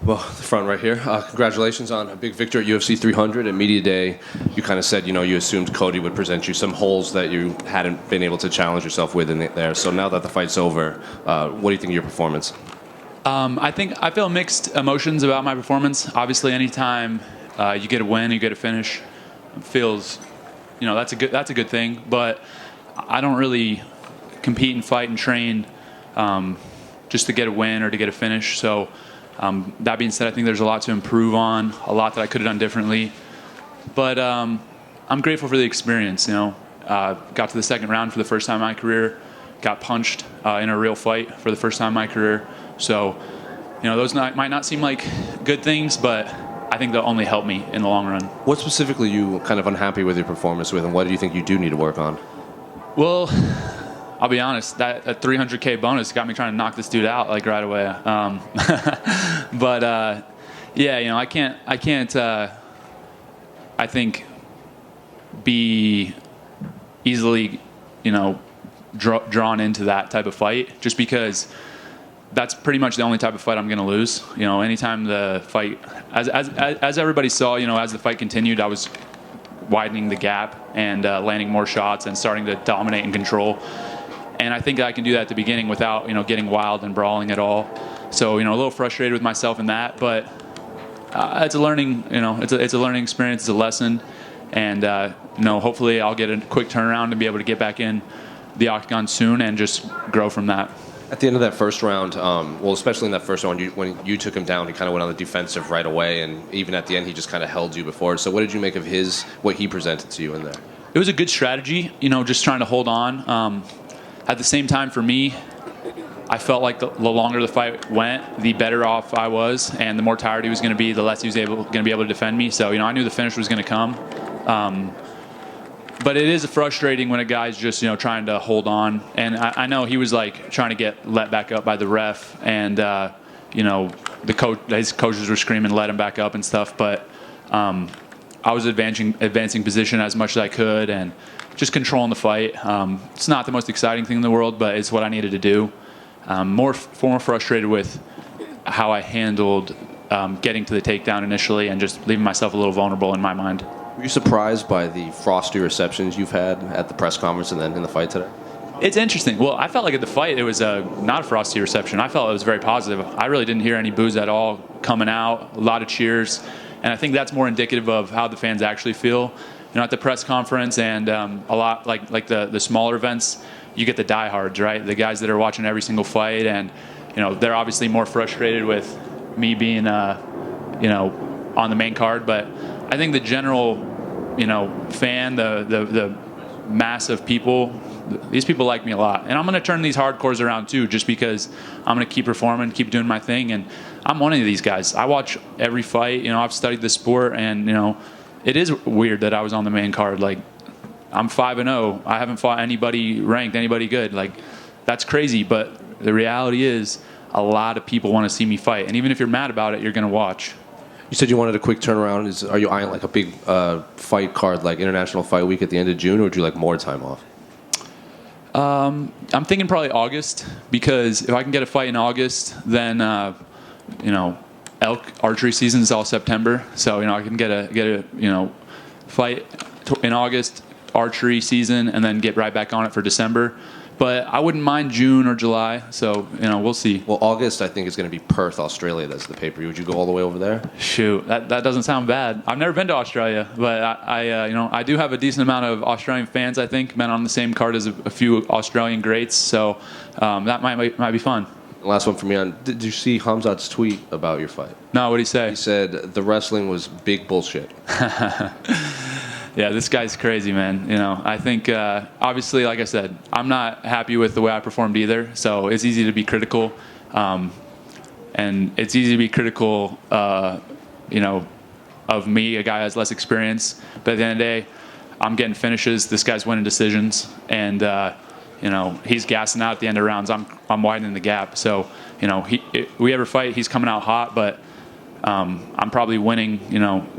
Well, the front right here. Congratulations on a big victory at UFC 300. At Media Day, you kind of said, you assumed Cody would present you some holes that you hadn't been able to challenge yourself with in there. So now that the fight's over, what do you think of your performance? I feel mixed emotions about my performance. Obviously, anytime you get a win, you get a finish, it feels, that's a good thing. But I don't really compete and fight and train just to get a win or to get a finish. So that being said, I think there's a lot to improve on, a lot that I could have done differently. But I'm grateful for the experience. Got to the second round for the first time in my career, got punched in a real fight for the first time in my career. So, those might not seem like good things, but I think they'll only help me in the long run. What specifically are you kind of unhappy with your performance with, and what do you think you do need to work on? Well, I'll be honest, that $300K bonus got me trying to knock this dude out like right away. But yeah, I can't. I think be easily, drawn into that type of fight, just because that's pretty much the only type of fight I'm going to lose. Anytime the fight, as everybody saw, as the fight continued, I was widening the gap and landing more shots and starting to dominate and control. And I think I can do that at the beginning without, getting wild and brawling at all. So, a little frustrated with myself in that, but it's a learning, it's a learning experience, it's a lesson. And, hopefully I'll get a quick turnaround and be able to get back in the octagon soon and just grow from that. At the end of that first round, especially in that first round, when you took him down, he kind of went on the defensive right away, and even at the end, he just kind of held you before. So what did you make of what he presented to you in there? It was a good strategy, just trying to hold on. At the same time, for me, I felt like the longer the fight went, the better off I was, and the more tired he was going to be, the less he was going to be able to defend me. So, I knew the finish was going to come. But it is frustrating when a guy's just, trying to hold on. And I know he was like trying to get let back up by the ref, and his coaches were screaming, "Let him back up" and stuff. But I was advancing position as much as I could and just controlling the fight. It's not the most exciting thing in the world, but it's what I needed to do. More frustrated with how I handled getting to the takedown initially and just leaving myself a little vulnerable in my mind. Were you surprised by the frosty receptions you've had at the press conference and then in the fight today? It's interesting. Well, I felt like at the fight it was not a frosty reception. I felt it was very positive. I really didn't hear any boos at all coming out, a lot of cheers. And I think that's more indicative of how the fans actually feel. At the press conference and a lot like the smaller events, you get the diehards, right? The guys that are watching every single fight, and they're obviously more frustrated with me being on the main card. But I think the general fan, the mass of people, these people like me a lot, and I'm going to turn these hardcores around too, just because I'm going to keep performing, keep doing my thing, and I'm one of these guys. I watch every fight. I've studied the sport, and it is weird that I was on the main card. Like, I'm 5-0. I haven't fought anybody ranked, anybody good. Like, that's crazy. But the reality is, a lot of people want to see me fight. And even if you're mad about it, you're going to watch. You said you wanted a quick turnaround. Are you eyeing like a big fight card, like International Fight Week at the end of June, or would you like more time off? I'm thinking probably August, because if I can get a fight in August, then elk archery season is all September, so I can get a fight in August, archery season, and then get right back on it for December. But I wouldn't mind June or July, so we'll see. Well, August I think is going to be Perth, Australia. That's the pay-per-view. Would you go all the way over there? Shoot, that doesn't sound bad. I've never been to Australia, but I do have a decent amount of Australian fans. I think been on the same card as a few Australian greats, so that might be fun. Last one for me. Did you see Hamzat's tweet about your fight? No, what'd he say? He said the wrestling was big bullshit. Yeah, this guy's crazy, man. I think, obviously, like I said, I'm not happy with the way I performed either, so it's easy to be critical. And it's easy to be critical, of me, a guy who has less experience. But at the end of the day, I'm getting finishes. This guy's winning decisions. And, he's gassing out at the end of rounds. I'm widening the gap. So, we ever fight, he's coming out hot, but I'm probably winning,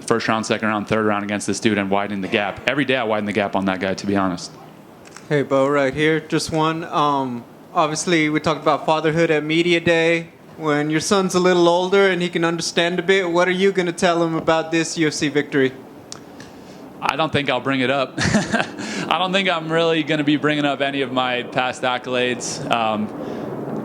first round, second round, third round against this dude and widening the gap. Every day I widen the gap on that guy, to be honest. Hey, Bo, right here. Just one. Obviously, we talked about fatherhood at Media Day. When your son's a little older and he can understand a bit, what are you going to tell him about this UFC victory? I don't think I'll bring it up. I don't think I'm really going to be bringing up any of my past accolades.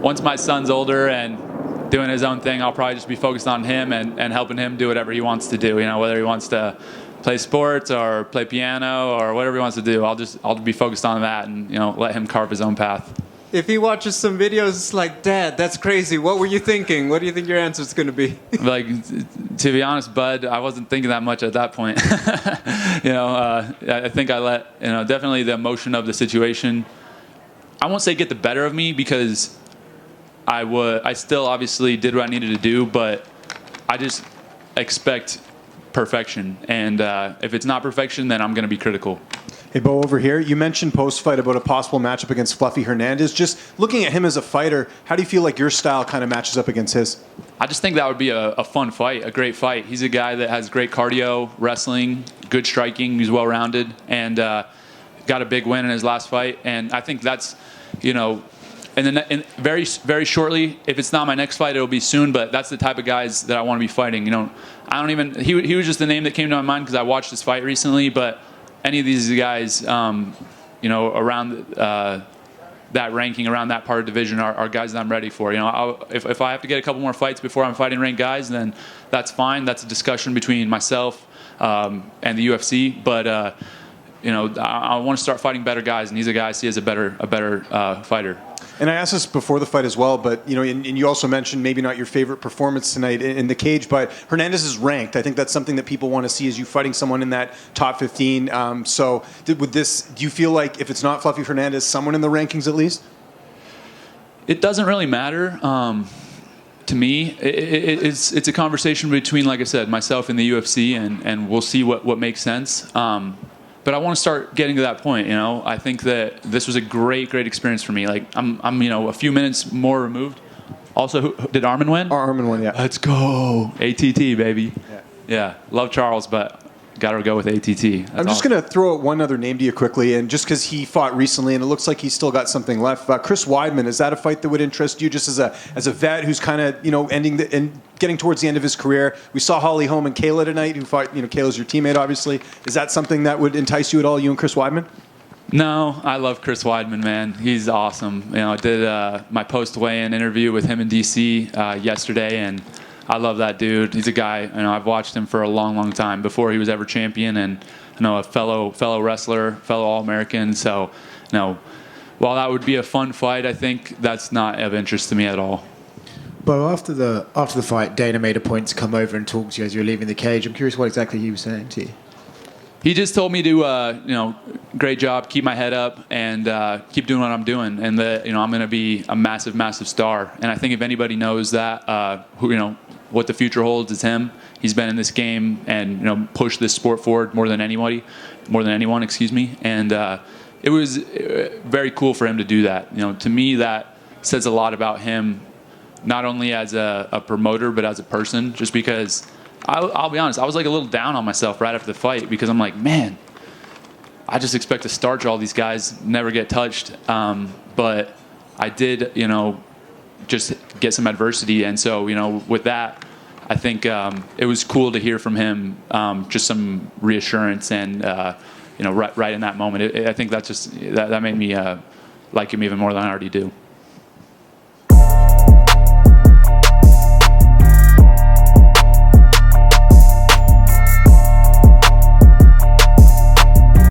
Once my son's older and doing his own thing, I'll probably just be focused on him and helping him do whatever he wants to do. You know, whether he wants to play sports or play piano or whatever he wants to do, I'll be focused on that and, you know, let him carve his own path. If he watches some videos, it's like, Dad, that's crazy. What were you thinking? What do you think your answer is going to be? Like, to be honest, Bud, I wasn't thinking that much at that point. You know, I think I let, you know, definitely the emotion of the situation, I won't say get the better of me, because I still obviously did what I needed to do, but I just expect perfection. And if it's not perfection, then I'm going to be critical. Hey, Bo, over here, you mentioned post-fight about a possible matchup against Fluffy Hernandez. Just looking at him as a fighter, how do you feel like your style kind of matches up against his? I just think that would be a fun fight, a great fight. He's a guy that has great cardio, wrestling, good striking. He's well-rounded, and got a big win in his last fight. And I think that's, you know, and then very, very shortly, if it's not my next fight, it'll be soon. But that's the type of guys that I want to be fighting. You know, I don't even. He was just the name that came to my mind because I watched this fight recently, but any of these guys, you know, around that ranking, around that part of the division, are guys that I'm ready for. You know, if I have to get a couple more fights before I'm fighting ranked guys, then that's fine. That's a discussion between myself and the UFC. But you know, I want to start fighting better guys, and he's a guy I see as a better fighter. And I asked this before the fight as well, but, you know, and you also mentioned maybe not your favorite performance tonight in the cage, but Hernandez is ranked. I think that's something that people want to see, is you fighting someone in that top 15. So with this, do you feel like if it's not Fluffy Hernandez, someone in the rankings at least? It doesn't really matter. To me, it's a conversation between, like I said, myself and the UFC, and we'll see what makes sense. But I want to start getting to that point. You know, I think that this was a great experience for me. Like I'm you know, a few minutes more removed. Also, did Armin win? Armin won, yeah. Let's go, ATT baby. Yeah. Love Charles, but got to go with ATT. I'm just going to throw out one other name to you quickly, and just because he fought recently and it looks like he's still got something left. Chris Weidman, is that a fight that would interest you, just as a vet who's kind of, you know, ending and getting towards the end of his career? We saw Holly Holm and Kayla tonight, who fought, you know, Kayla's your teammate, obviously. Is that something that would entice you at all, you and Chris Weidman? No, I love Chris Weidman, man. He's awesome. You know, I did my post-weigh-in interview with him in D.C. Yesterday, and I love that dude. He's a guy, you know, I've watched him for a long time before he was ever champion, and, you know, a fellow wrestler, fellow All-American. So, you know, while that would be a fun fight, I think that's not of interest to me at all. But after the fight, Dana made a point to come over and talk to you as you were leaving the cage. I'm curious what exactly he was saying to you. He just told me to, you know, great job, keep my head up, and keep doing what I'm doing, and that, you know, I'm going to be a massive star. And I think if anybody knows that, who, you know, what the future holds, is him. He's been in this game and, you know, pushed this sport forward more than anyone, excuse me. And it was very cool for him to do that. You know, to me, that says a lot about him, not only as a promoter but as a person. Just because I'll be honest, I was like a little down on myself right after the fight, because I'm like, man, I just expect to starch all these guys, never get touched. But I did, you know, just get some adversity. And so, you know, with that, I think it was cool to hear from him, just some reassurance and, you know, right in that moment. I think that made me like him even more than I already do.